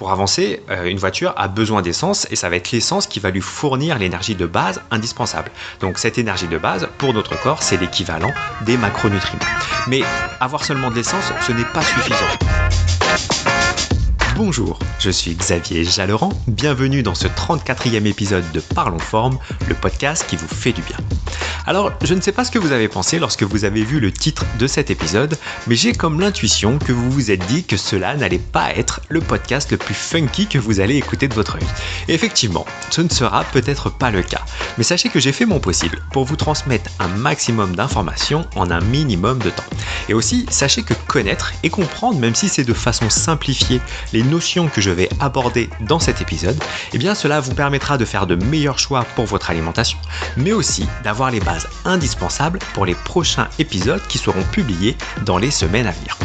Pour avancer, une voiture a besoin d'essence et ça va être l'essence qui va lui fournir l'énergie de base indispensable. Donc cette énergie de base, pour notre corps, c'est l'équivalent des macronutriments. Mais avoir seulement de l'essence, ce n'est pas suffisant. Bonjour, je suis Xavier Jalleran, bienvenue dans ce 34e épisode de Parlons Forme, le podcast qui vous fait du bien. Alors, je ne sais pas ce que vous avez pensé lorsque vous avez vu le titre de cet épisode, mais j'ai comme l'intuition que vous vous êtes dit que cela n'allait pas être le podcast le plus funky que vous allez écouter de votre vie. Et effectivement, ce ne sera peut-être pas le cas, mais sachez que j'ai fait mon possible pour vous transmettre un maximum d'informations en un minimum de temps. Et aussi, sachez que connaître et comprendre, même si c'est de façon simplifiée, les notions que je vais aborder dans cet épisode, eh bien cela vous permettra de faire de meilleurs choix pour votre alimentation, mais aussi d'avoir les bases indispensables pour les prochains épisodes qui seront publiés dans les semaines à venir.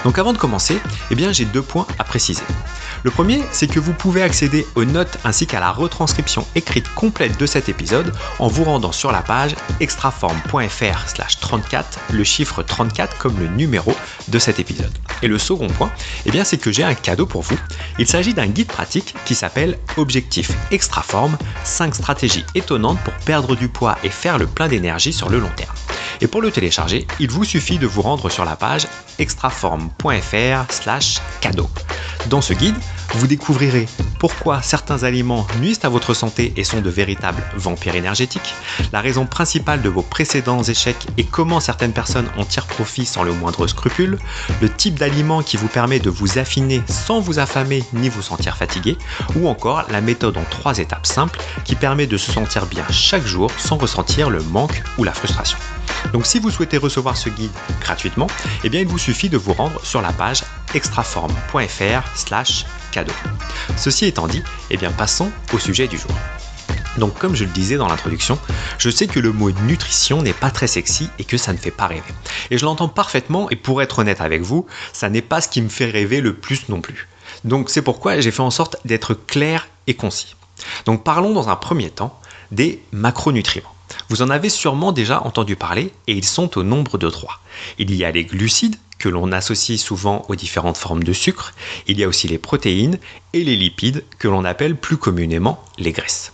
Donc avant de commencer, eh bien j'ai 2 points à préciser. Le premier, c'est que vous pouvez accéder aux notes ainsi qu'à la retranscription écrite complète de cet épisode en vous rendant sur la page extraforme.fr/34, le chiffre 34 comme le numéro de cet épisode. Et le second point, eh bien, c'est que j'ai un cadeau pour vous. Il s'agit d'un guide pratique qui s'appelle Objectif Extraforme, 5 stratégies étonnantes pour perdre du poids et faire le plein d'énergie sur le long terme. Et pour le télécharger, il vous suffit de vous rendre sur la page extraforme.fr/cadeau. Dans ce guide, vous découvrirez pourquoi certains aliments nuisent à votre santé et sont de véritables vampires énergétiques, la raison principale de vos précédents échecs et comment certaines personnes en tirent profit sans le moindre scrupule, le type d'aliment qui vous permet de vous affiner sans vous affamer ni vous sentir fatigué, ou encore la méthode en 3 étapes simples qui permet de se sentir bien chaque jour sans ressentir le manque ou la frustration. Donc si vous souhaitez recevoir ce guide gratuitement, eh bien il vous suffit de vous rendre sur la page extraforme.fr/cadeau. Ceci étant dit, eh bien passons au sujet du jour. Donc comme je le disais dans l'introduction, je sais que le mot nutrition n'est pas très sexy et que ça ne fait pas rêver. Et je l'entends parfaitement et pour être honnête avec vous, ça n'est pas ce qui me fait rêver le plus non plus. Donc c'est pourquoi j'ai fait en sorte d'être clair et concis. Donc parlons dans un premier temps des macronutriments. Vous en avez sûrement déjà entendu parler et ils sont au nombre de 3. Il y a les glucides que l'on associe souvent aux différentes formes de sucre, il y a aussi les protéines et les lipides que l'on appelle plus communément les graisses.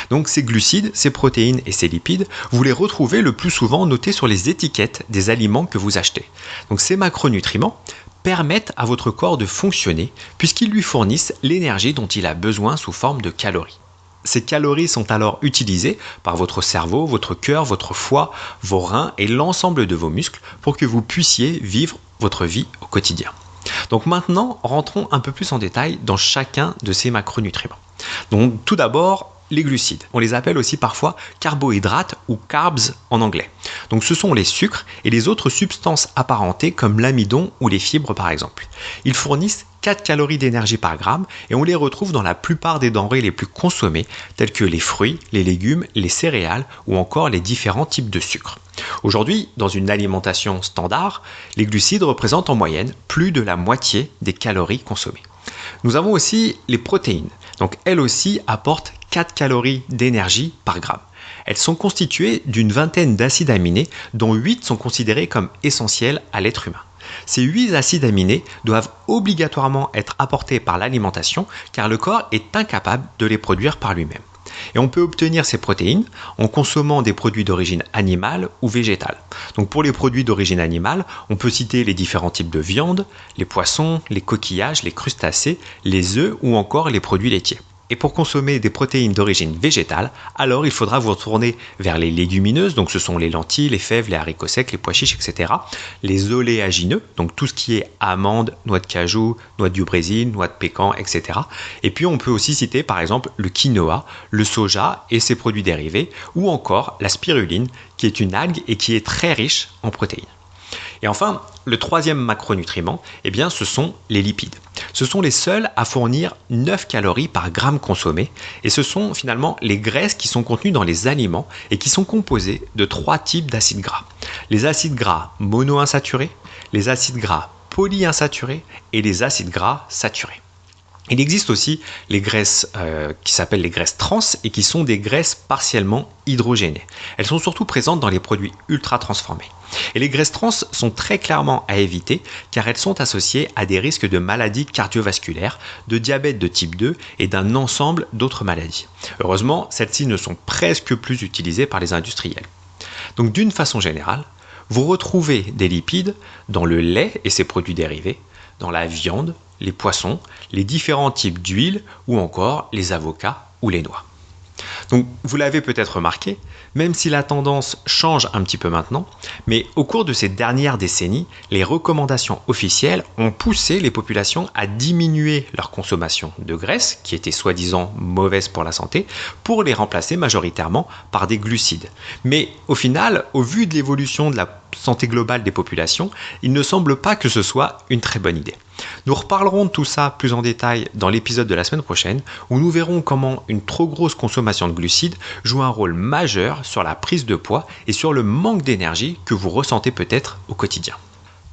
Donc ces glucides, ces protéines et ces lipides, vous les retrouvez le plus souvent notés sur les étiquettes des aliments que vous achetez. Donc ces macronutriments permettent à votre corps de fonctionner puisqu'ils lui fournissent l'énergie dont il a besoin sous forme de calories. Ces calories sont alors utilisées par votre cerveau, votre cœur, votre foie, vos reins et l'ensemble de vos muscles pour que vous puissiez vivre votre vie au quotidien. Donc maintenant, rentrons un peu plus en détail dans chacun de ces macronutriments. Donc tout d'abord, les glucides. On les appelle aussi parfois carbohydrates ou carbs en anglais. Donc ce sont les sucres et les autres substances apparentées comme l'amidon ou les fibres par exemple. Ils fournissent 4 calories d'énergie par gramme et on les retrouve dans la plupart des denrées les plus consommées telles que les fruits, les légumes, les céréales ou encore les différents types de sucre. Aujourd'hui, dans une alimentation standard, les glucides représentent en moyenne plus de la moitié des calories consommées. Nous avons aussi les protéines. Donc elles aussi apportent 4 calories d'énergie par gramme. Elles sont constituées d'une vingtaine d'acides aminés dont 8 sont considérés comme essentiels à l'être humain. Ces 8 acides aminés doivent obligatoirement être apportés par l'alimentation car le corps est incapable de les produire par lui-même. Et on peut obtenir ces protéines en consommant des produits d'origine animale ou végétale. Donc pour les produits d'origine animale, on peut citer les différents types de viande, les poissons, les coquillages, les crustacés, les œufs ou encore les produits laitiers. Et pour consommer des protéines d'origine végétale, alors il faudra vous retourner vers les légumineuses, donc ce sont les lentilles, les fèves, les haricots secs, les pois chiches, etc. Les oléagineux, donc tout ce qui est amandes, noix de cajou, noix du Brésil, noix de pécan, etc. Et puis on peut aussi citer par exemple le quinoa, le soja et ses produits dérivés, ou encore la spiruline, qui est une algue et qui est très riche en protéines. Et enfin, le troisième macronutriment, eh bien, ce sont les lipides. Ce sont les seuls à fournir 9 calories par gramme consommé et ce sont finalement les graisses qui sont contenues dans les aliments et qui sont composées de 3 types d'acides gras. Les acides gras monoinsaturés, les acides gras polyinsaturés et les acides gras saturés. Il existe aussi les graisses qui s'appellent les graisses trans et qui sont des graisses partiellement hydrogénées. Elles sont surtout présentes dans les produits ultra transformés. Et les graisses trans sont très clairement à éviter car elles sont associées à des risques de maladies cardiovasculaires, de diabète de type 2 et d'un ensemble d'autres maladies. Heureusement, celles-ci ne sont presque plus utilisées par les industriels. Donc d'une façon générale, vous retrouvez des lipides dans le lait et ses produits dérivés, dans la viande, les poissons, les différents types d'huile ou encore les avocats ou les noix. Donc vous l'avez peut-être remarqué, même si la tendance change un petit peu maintenant, mais au cours de ces dernières décennies, les recommandations officielles ont poussé les populations à diminuer leur consommation de graisses, qui étaient soi-disant mauvaises pour la santé, pour les remplacer majoritairement par des glucides. Mais au final, au vu de l'évolution de la santé globale des populations, il ne semble pas que ce soit une très bonne idée. Nous reparlerons de tout ça plus en détail dans l'épisode de la semaine prochaine, où nous verrons comment une trop grosse consommation de glucides joue un rôle majeur sur la prise de poids et sur le manque d'énergie que vous ressentez peut-être au quotidien.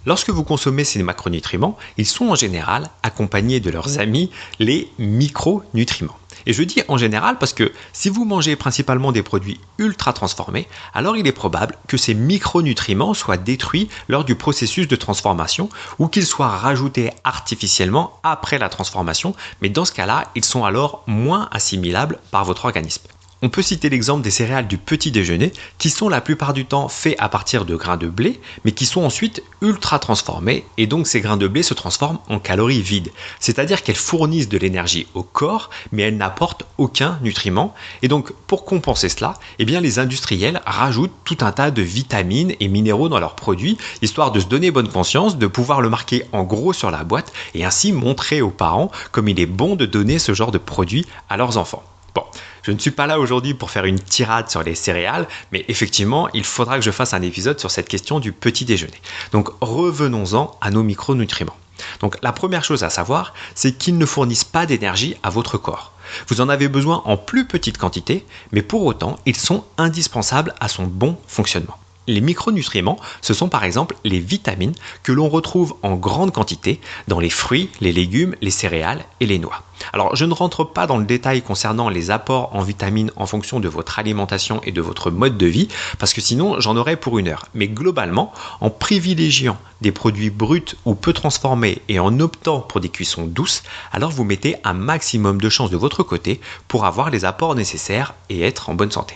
Lorsque vous consommez ces macronutriments, ils sont en général accompagnés de leurs amis, les micronutriments. Et je dis en général parce que si vous mangez principalement des produits ultra transformés, alors il est probable que ces micronutriments soient détruits lors du processus de transformation ou qu'ils soient rajoutés artificiellement après la transformation, mais dans ce cas-là, ils sont alors moins assimilables par votre organisme. On peut citer l'exemple des céréales du petit déjeuner qui sont la plupart du temps faits à partir de grains de blé mais qui sont ensuite ultra transformés et donc ces grains de blé se transforment en calories vides. C'est-à-dire qu'elles fournissent de l'énergie au corps mais elles n'apportent aucun nutriment et donc pour compenser cela, eh bien, les industriels rajoutent tout un tas de vitamines et minéraux dans leurs produits histoire de se donner bonne conscience, de pouvoir le marquer en gros sur la boîte et ainsi montrer aux parents comme il est bon de donner ce genre de produits à leurs enfants. Bon, je ne suis pas là aujourd'hui pour faire une tirade sur les céréales, mais effectivement, il faudra que je fasse un épisode sur cette question du petit déjeuner. Donc revenons-en à nos micronutriments. Donc la première chose à savoir, c'est qu'ils ne fournissent pas d'énergie à votre corps. Vous en avez besoin en plus petite quantité, mais pour autant, ils sont indispensables à son bon fonctionnement. Les micronutriments, ce sont par exemple les vitamines que l'on retrouve en grande quantité dans les fruits, les légumes, les céréales et les noix. Alors je ne rentre pas dans le détail concernant les apports en vitamines en fonction de votre alimentation et de votre mode de vie, parce que sinon j'en aurais pour une heure. Mais globalement, en privilégiant des produits bruts ou peu transformés et en optant pour des cuissons douces, alors vous mettez un maximum de chances de votre côté pour avoir les apports nécessaires et être en bonne santé.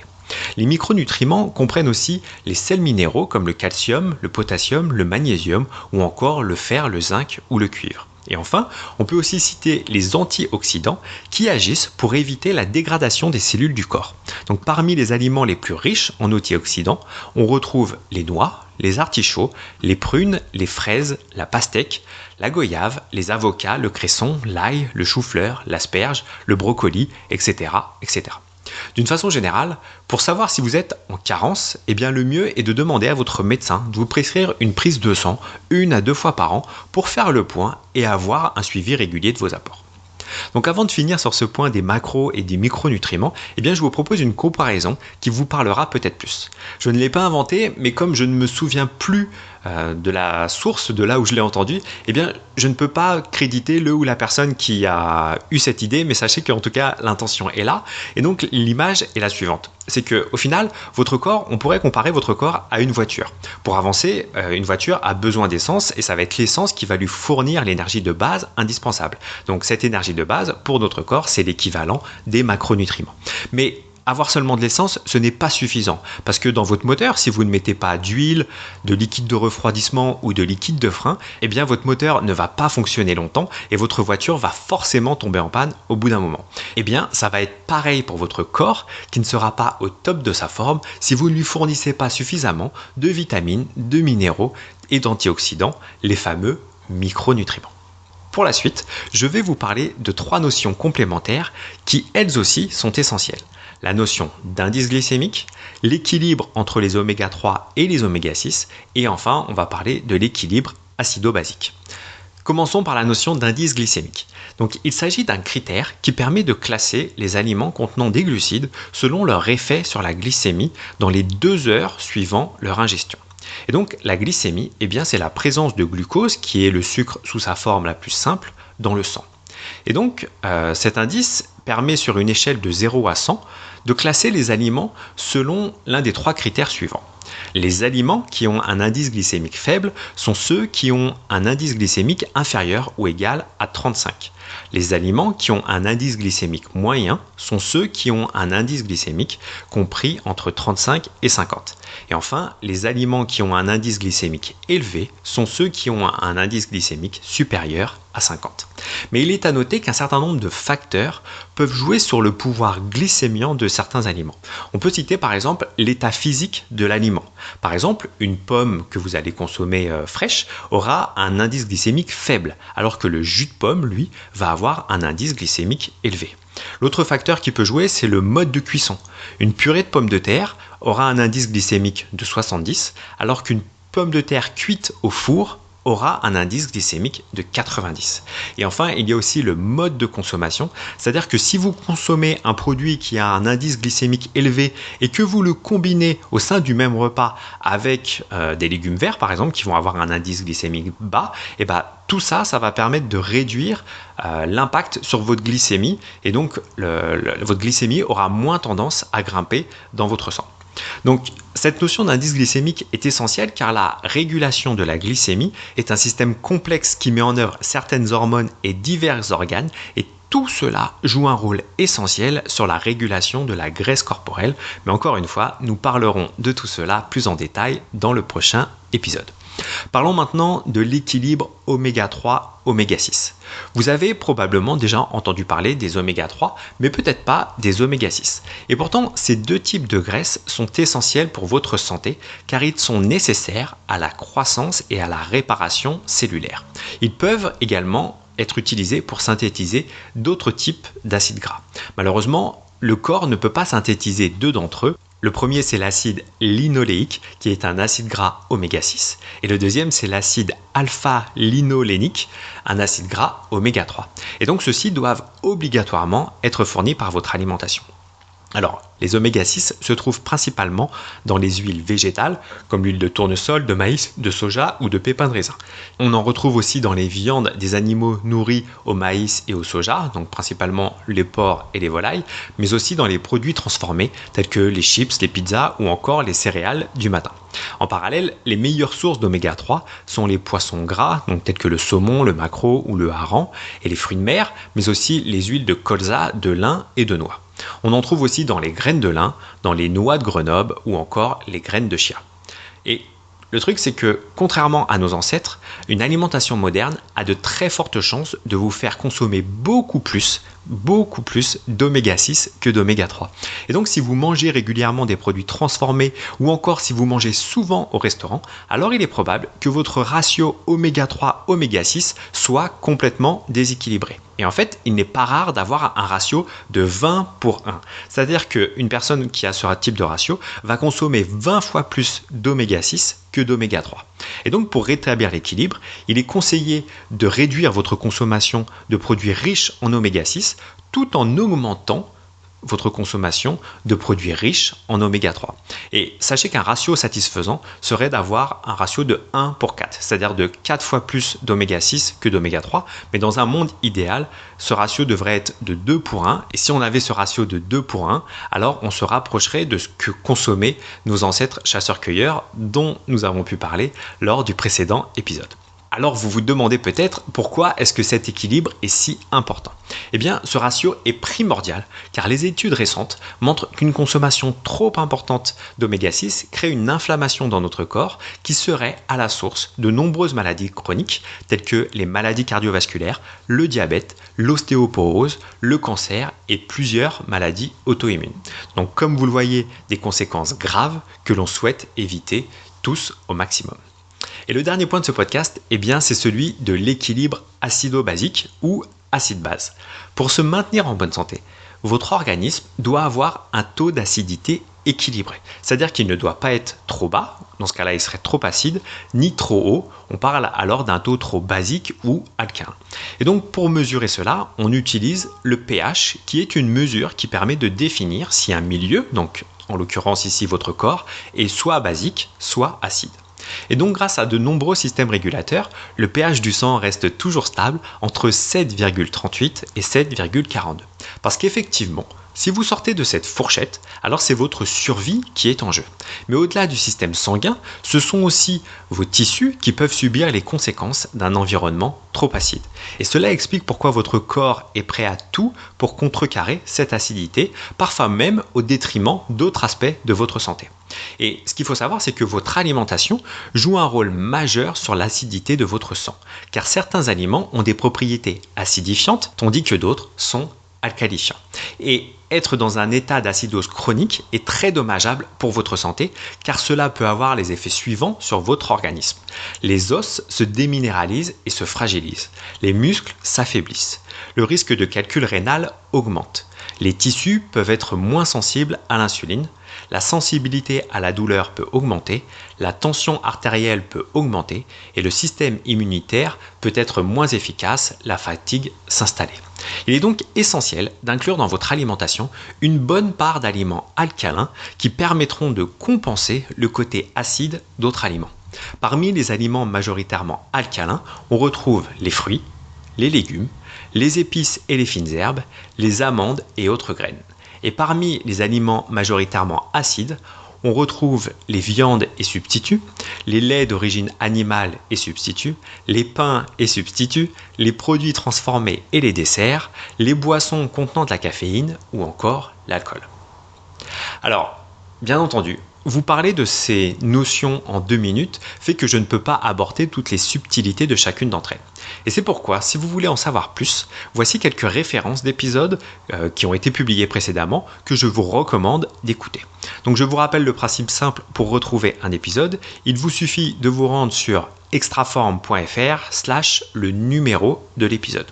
Les micronutriments comprennent aussi les sels minéraux comme le calcium, le potassium, le magnésium ou encore le fer, le zinc ou le cuivre. Et enfin, on peut aussi citer les antioxydants qui agissent pour éviter la dégradation des cellules du corps. Donc parmi les aliments les plus riches en antioxydants, on retrouve les noix, les artichauts, les prunes, les fraises, la pastèque, la goyave, les avocats, le cresson, l'ail, le chou-fleur, l'asperge, le brocoli, etc., etc. D'une façon générale, pour savoir si vous êtes en carence, eh bien le mieux est de demander à votre médecin de vous prescrire une prise de sang 1 à 2 fois par an pour faire le point et avoir un suivi régulier de vos apports. Donc avant de finir sur ce point des macros et des micronutriments, eh bien je vous propose une comparaison qui vous parlera peut-être plus. Je ne l'ai pas inventé, mais comme je ne me souviens plus de la source, de là où je l'ai entendu, eh bien je ne peux pas créditer le ou la personne qui a eu cette idée, mais sachez qu'en tout cas l'intention est là. Et donc l'image est la suivante. C'est qu'au final, votre corps, on pourrait comparer votre corps à une voiture. Pour avancer, une voiture a besoin d'essence et ça va être l'essence qui va lui fournir l'énergie de base indispensable. Donc cette énergie de base, pour notre corps, c'est l'équivalent des macronutriments. Mais avoir seulement de l'essence, ce n'est pas suffisant. Parce que dans votre moteur, si vous ne mettez pas d'huile, de liquide de refroidissement ou de liquide de frein, eh bien votre moteur ne va pas fonctionner longtemps et votre voiture va forcément tomber en panne au bout d'un moment. Eh bien, ça va être pareil pour votre corps qui ne sera pas au top de sa forme si vous ne lui fournissez pas suffisamment de vitamines, de minéraux et d'antioxydants, les fameux micronutriments. Pour la suite, je vais vous parler de 3 notions complémentaires qui, elles aussi, sont essentielles. La notion d'indice glycémique, l'équilibre entre les oméga 3 et les oméga 6, et enfin, on va parler de l'équilibre acido-basique. Commençons par la notion d'indice glycémique. Donc, il s'agit d'un critère qui permet de classer les aliments contenant des glucides selon leur effet sur la glycémie dans les 2 heures suivant leur ingestion. Et donc, la glycémie, eh bien, c'est la présence de glucose, qui est le sucre sous sa forme la plus simple, dans le sang. Et donc, cet indice permet sur une échelle de 0 à 100 de classer les aliments selon l'un des 3 critères suivants. Les aliments qui ont un indice glycémique faible sont ceux qui ont un indice glycémique inférieur ou égal à 35. Les aliments qui ont un indice glycémique moyen sont ceux qui ont un indice glycémique compris entre 35 et 50. Et enfin, les aliments qui ont un indice glycémique élevé sont ceux qui ont un indice glycémique supérieur à 50. Mais il est à noter qu'un certain nombre de facteurs peuvent jouer sur le pouvoir glycémiant de certains aliments. On peut citer par exemple l'état physique de l'aliment. Par exemple, une pomme que vous allez consommer fraîche aura un indice glycémique faible, alors que le jus de pomme, lui, va avoir un indice glycémique élevé. L'autre facteur qui peut jouer, c'est le mode de cuisson. Une purée de pommes de terre aura un indice glycémique de 70, alors qu'une pomme de terre cuite au four aura un indice glycémique de 90. Et enfin, il y a aussi le mode de consommation, c'est-à-dire que si vous consommez un produit qui a un indice glycémique élevé et que vous le combinez au sein du même repas avec des légumes verts, par exemple, qui vont avoir un indice glycémique bas, et tout ça, ça va permettre de réduire l'impact sur votre glycémie, et donc votre glycémie aura moins tendance à grimper dans votre sang. Donc, cette notion d'indice glycémique est essentielle car la régulation de la glycémie est un système complexe qui met en œuvre certaines hormones et divers organes, et tout cela joue un rôle essentiel sur la régulation de la graisse corporelle. Mais encore une fois, nous parlerons de tout cela plus en détail dans le prochain épisode. Parlons maintenant de l'équilibre oméga 3, oméga 6. Vous avez probablement déjà entendu parler des oméga 3, mais peut-être pas des oméga 6. Et pourtant, ces deux types de graisses sont essentiels pour votre santé car ils sont nécessaires à la croissance et à la réparation cellulaire. Ils peuvent également être utilisés pour synthétiser d'autres types d'acides gras. Malheureusement, le corps ne peut pas synthétiser deux d'entre eux. Le premier, c'est l'acide linoléique, qui est un acide gras oméga 6. Et le deuxième, c'est l'acide alpha-linolénique, un acide gras oméga 3. Et donc, ceux-ci doivent obligatoirement être fournis par votre alimentation. Alors, les oméga 6 se trouvent principalement dans les huiles végétales, comme l'huile de tournesol, de maïs, de soja ou de pépins de raisin. On en retrouve aussi dans les viandes des animaux nourris au maïs et au soja, donc principalement les porcs et les volailles, mais aussi dans les produits transformés, tels que les chips, les pizzas ou encore les céréales du matin. En parallèle, les meilleures sources d'oméga 3 sont les poissons gras, donc tels que le saumon, le maquereau ou le hareng, et les fruits de mer, mais aussi les huiles de colza, de lin et de noix. On en trouve aussi dans les graines de lin, dans les noix de Grenoble ou encore les graines de chia. Et le truc, c'est que contrairement à nos ancêtres, une alimentation moderne a de très fortes chances de vous faire consommer beaucoup plus d'oméga 6 que d'oméga 3. Et donc si vous mangez régulièrement des produits transformés ou encore si vous mangez souvent au restaurant, alors il est probable que votre ratio oméga 3 oméga 6 soit complètement déséquilibré. Et en fait, il n'est pas rare d'avoir un ratio de 20 pour 1. C'est-à-dire qu'une personne qui a ce type de ratio va consommer 20 fois plus d'oméga 6 que d'oméga 3. Et donc pour rétablir l'équilibre, il est conseillé de réduire votre consommation de produits riches en oméga 6 tout en augmentant votre consommation de produits riches en oméga 3. Et sachez qu'un ratio satisfaisant serait d'avoir un ratio de 1 pour 4, c'est-à-dire de 4 fois plus d'oméga 6 que d'oméga 3, mais dans un monde idéal, ce ratio devrait être de 2 pour 1, et si on avait ce ratio de 2 pour 1, alors on se rapprocherait de ce que consommaient nos ancêtres chasseurs-cueilleurs dont nous avons pu parler lors du précédent épisode. Alors vous vous demandez peut-être pourquoi est-ce que cet équilibre est si important ? Eh bien, ce ratio est primordial car les études récentes montrent qu'une consommation trop importante d'oméga 6 crée une inflammation dans notre corps qui serait à la source de nombreuses maladies chroniques telles que les maladies cardiovasculaires, le diabète, l'ostéoporose, le cancer et plusieurs maladies auto-immunes. Donc comme vous le voyez, des conséquences graves que l'on souhaite éviter tous au maximum. Et le dernier point de ce podcast, c'est celui de l'équilibre acido-basique ou acide-base. Pour se maintenir en bonne santé, votre organisme doit avoir un taux d'acidité équilibré. C'est-à-dire qu'il ne doit pas être trop bas, dans ce cas-là il serait trop acide, ni trop haut, on parle alors d'un taux trop basique ou alcalin. Et donc pour mesurer cela, on utilise le pH qui est une mesure qui permet de définir si un milieu, donc en l'occurrence ici votre corps, est soit basique, soit acide. Et donc grâce à de nombreux systèmes régulateurs, le pH du sang reste toujours stable entre 7,38 et 7,42. Parce qu'effectivement, si vous sortez de cette fourchette, alors c'est votre survie qui est en jeu. Mais au-delà du système sanguin, ce sont aussi vos tissus qui peuvent subir les conséquences d'un environnement trop acide. Et cela explique pourquoi votre corps est prêt à tout pour contrecarrer cette acidité, parfois même au détriment d'autres aspects de votre santé. Et ce qu'il faut savoir, c'est que votre alimentation joue un rôle majeur sur l'acidité de votre sang, car certains aliments ont des propriétés acidifiantes, tandis que d'autres sont alcalifiants. Et être dans un état d'acidose chronique est très dommageable pour votre santé, car cela peut avoir les effets suivants sur votre organisme. Les os se déminéralisent et se fragilisent. Les muscles s'affaiblissent. Le risque de calcul rénal augmente. Les tissus peuvent être moins sensibles à l'insuline. La sensibilité à la douleur peut augmenter, la tension artérielle peut augmenter et le système immunitaire peut être moins efficace, la fatigue s'installer. Il est donc essentiel d'inclure dans votre alimentation une bonne part d'aliments alcalins qui permettront de compenser le côté acide d'autres aliments. Parmi les aliments majoritairement alcalins, on retrouve les fruits, les légumes, les épices et les fines herbes, les amandes et autres graines. Et parmi les aliments majoritairement acides, on retrouve les viandes et substituts, les laits d'origine animale et substituts, les pains et substituts, les produits transformés et les desserts, les boissons contenant de la caféine ou encore l'alcool. Alors, bien entendu, vous parler de ces notions en 2 minutes fait que je ne peux pas aborder toutes les subtilités de chacune d'entre elles. Et c'est pourquoi, si vous voulez en savoir plus, voici quelques références d'épisodes qui ont été publiés précédemment que je vous recommande d'écouter. Donc je vous rappelle le principe simple pour retrouver un épisode. Il vous suffit de vous rendre sur extraform.fr/le numéro de l'épisode.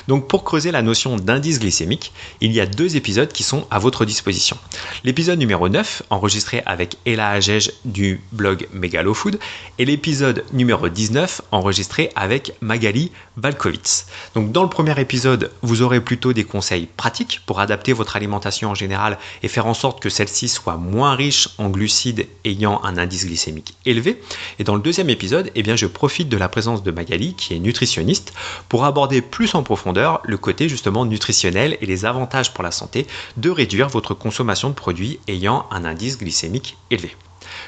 Donc pour creuser la notion d'indice glycémique, il y a 2 épisodes qui sont à votre disposition. L'épisode numéro 9, enregistré avec Ella Agege du blog Megalofood, et l'épisode numéro 19, enregistré avec Magali Valkovitz. Donc dans le premier épisode, vous aurez plutôt des conseils pratiques pour adapter votre alimentation en général et faire en sorte que celle-ci soit moins riche en glucides ayant un indice glycémique élevé. Et dans le deuxième épisode, je profite de la présence de Magali, qui est nutritionniste, pour aborder plus en profondeur le côté justement nutritionnel et les avantages pour la santé de réduire votre consommation de produits ayant un indice glycémique élevé.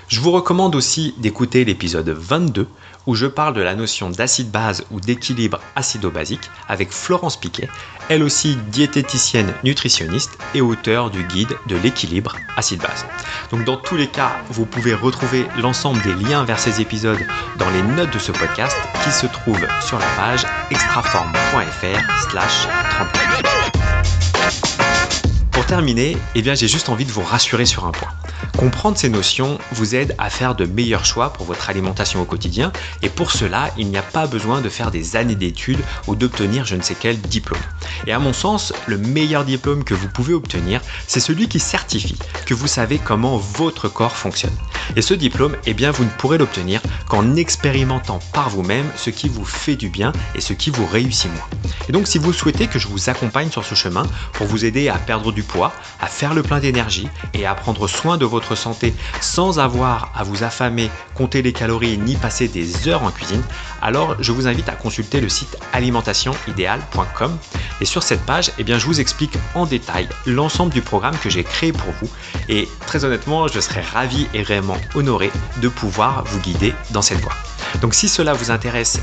Je vous recommande aussi d'écouter l'épisode 22 où je parle de la notion d'acide-base ou d'équilibre acido-basique avec Florence Piquet, elle aussi diététicienne nutritionniste et auteure du guide de l'équilibre acide-base. Donc dans tous les cas, vous pouvez retrouver l'ensemble des liens vers ces épisodes dans les notes de ce podcast qui se trouvent sur la page extraform.fr/34. Pour terminer, j'ai juste envie de vous rassurer sur un point. Comprendre ces notions vous aide à faire de meilleurs choix pour votre alimentation au quotidien et pour cela, il n'y a pas besoin de faire des années d'études ou d'obtenir je ne sais quel diplôme. Et à mon sens, le meilleur diplôme que vous pouvez obtenir, c'est celui qui certifie que vous savez comment votre corps fonctionne. Et ce diplôme, vous ne pourrez l'obtenir qu'en expérimentant par vous-même ce qui vous fait du bien et ce qui vous réussit moins. Et donc si vous souhaitez que je vous accompagne sur ce chemin pour vous aider à perdre du poids, à faire le plein d'énergie et à prendre soin de votre santé sans avoir à vous affamer, compter les calories ni passer des heures en cuisine, alors je vous invite à consulter le site alimentationidéale.com et sur cette page, je vous explique en détail l'ensemble du programme que j'ai créé pour vous et très honnêtement, je serais ravi et vraiment honoré de pouvoir vous guider dans cette voie. Donc si cela vous intéresse,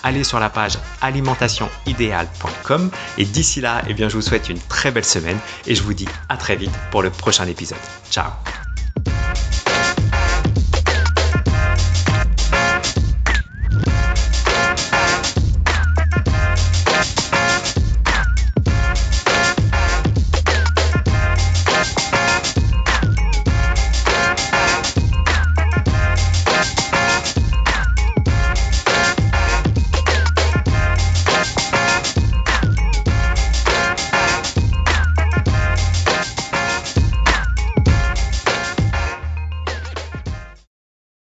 allez sur la page alimentationidéale.com et d'ici là, je vous souhaite une très belle semaine et je vous dis à très vite pour le prochain épisode. Ciao!